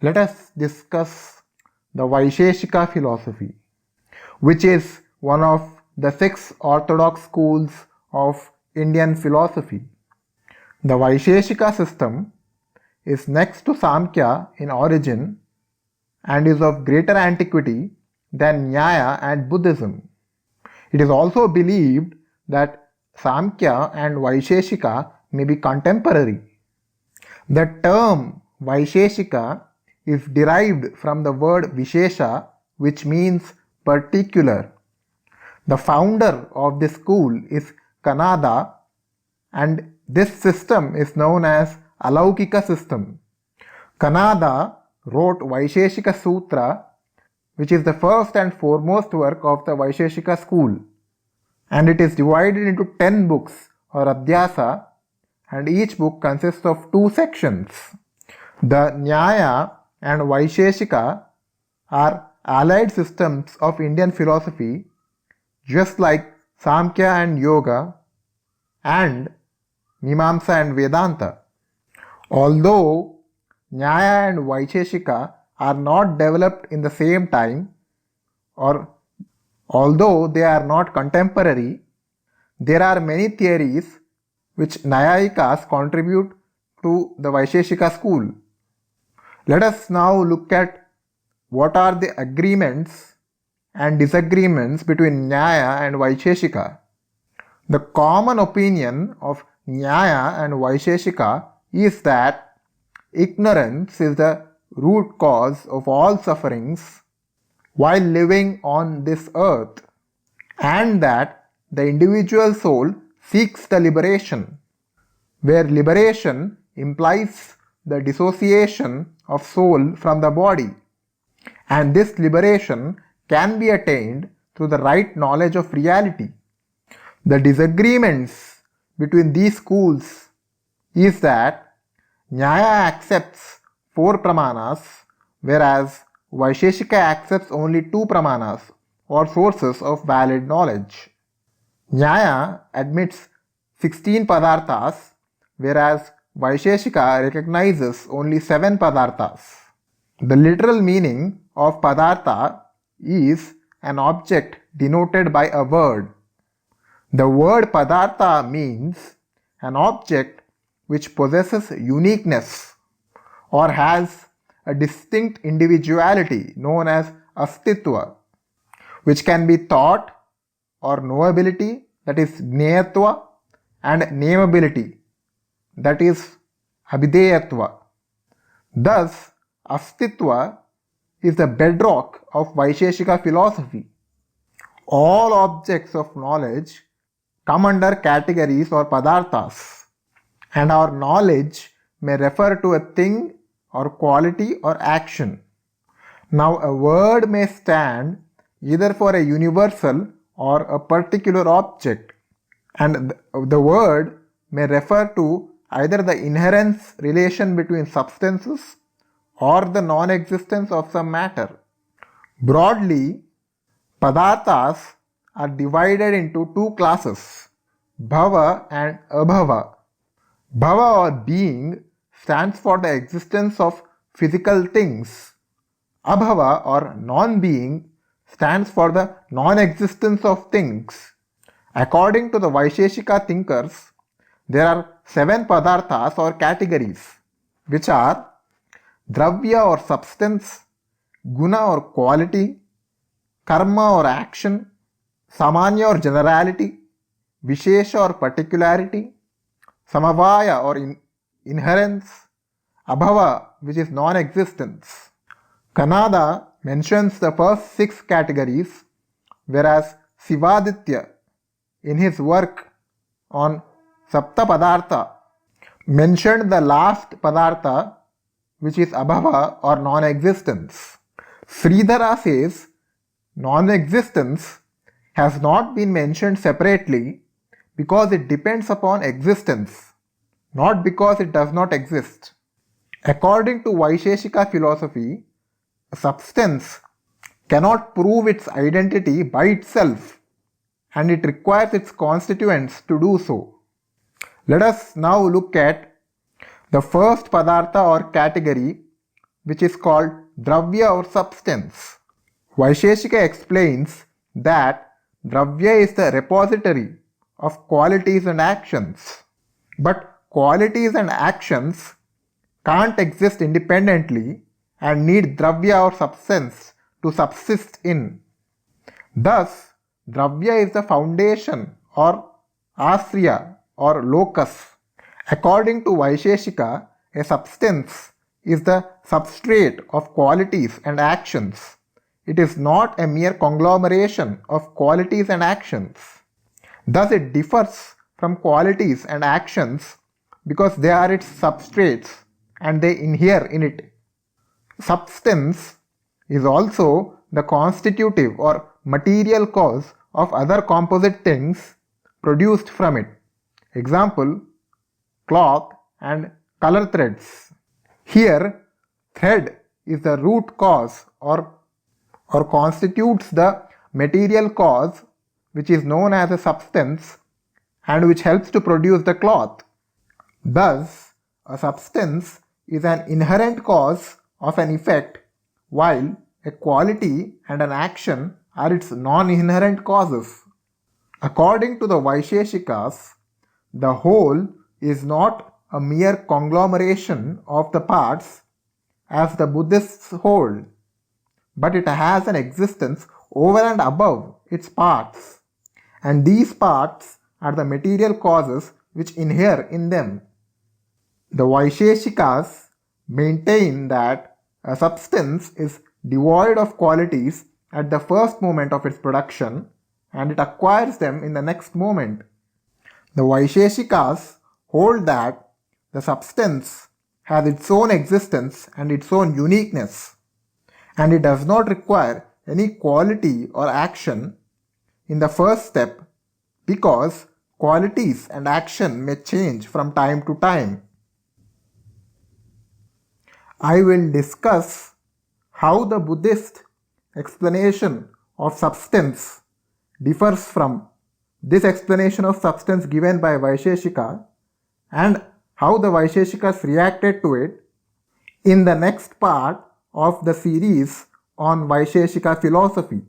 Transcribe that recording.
Let us discuss the Vaisesika philosophy, which is one of the 6 orthodox schools of Indian philosophy. The Vaisesika system is next to Samkhya in origin and is of greater antiquity than Nyaya and Buddhism. It is also believed that Samkhya and Vaisesika may be contemporary. The term Vaisesika is derived from the word Vishesha, which means particular. The founder of this school is Kanada, and this system is known as Alaukika system. Kanada wrote Vaisesika Sutra, which is the first and foremost work of the Vaisesika school, and it is divided into 10 books or Adhyasa, and each book consists of 2 sections. The Nyaya and Vaisesika are allied systems of Indian philosophy, just like Samkhya and Yoga and Mimamsa and Vedanta. Although Nyaya and Vaisesika are not developed in the same time, or although they are not contemporary, there are many theories which Nyayikas contribute to the Vaisesika school. Let us now look at what are the agreements and disagreements between Nyaya and Vaisesika. The common opinion of Nyaya and Vaisesika is that ignorance is the root cause of all sufferings while living on this earth, and that the individual soul seeks the liberation, where liberation implies the dissociation of soul from the body, and this liberation can be attained through the right knowledge of reality. The disagreements between these schools is that Nyaya accepts 4 pramanas, whereas Vaisesika accepts only 2 pramanas or sources of valid knowledge. Nyaya admits 16 padarthas, whereas Vaisesika recognizes only 7 padarthas. The literal meaning of padartha is an object denoted by a word. The word padartha means an object which possesses uniqueness or has a distinct individuality known as astitva, which can be thought or knowability, that is gneyatva, and nameability, that is abhideyatva. Thus, astitva is the bedrock of Vaisesika philosophy. All objects of knowledge come under categories or padarthas, and our knowledge may refer to a thing or quality or action. Now, a word may stand either for a universal or a particular object, and the word may refer to either the inherence relation between substances or the non-existence of some matter. Broadly, padarthas are divided into 2 classes, bhava and abhava. Bhava or being stands for the existence of physical things. Abhava or non-being stands for the non-existence of things. According to the Vaisesika thinkers, there are 7 padarthas or categories, which are dravya or substance, guna or quality, karma or action, samanya or generality, vishesha or particularity, samavaya or inherence, abhava, which is non-existence. Kanada mentions the first 6 categories, whereas Sivaditya, in his work on Sapta Padartha, mentioned the last Padartha, which is abhava or non-existence. Sridhara says non-existence has not been mentioned separately because it depends upon existence, not because it does not exist. According to Vaisesika philosophy, a substance cannot prove its identity by itself, and it requires its constituents to do so. Let us now look at the first padartha or category, which is called dravya or substance. Vaisesika explains that dravya is the repository of qualities and actions. But qualities and actions can't exist independently and need dravya or substance to subsist in. Thus, dravya is the foundation or asriya or locus. According to Vaisesika, a substance is the substrate of qualities and actions. It is not a mere conglomeration of qualities and actions. Thus, it differs from qualities and actions because they are its substrates and they inhere in it. Substance is also the constitutive or material cause of other composite things produced from it. Example, cloth and color threads. Here, thread is the root cause or constitutes the material cause which is known as a substance and which helps to produce the cloth. Thus, a substance is an inherent cause of an effect, while a quality and an action are its non-inherent causes. According to the Vaisesikas, the whole is not a mere conglomeration of the parts as the Buddhists hold, but it has an existence over and above its parts, and these parts are the material causes which inhere in them. The Vaisesikas maintain that a substance is devoid of qualities at the first moment of its production and it acquires them in the next moment. The Vaisesikas hold that the substance has its own existence and its own uniqueness, and it does not require any quality or action in the first step because qualities and action may change from time to time. I will discuss how the Buddhist explanation of substance differs from this explanation of substance given by Vaisesika and how the Vaisesikas reacted to it in the next part of the series on Vaisesika philosophy.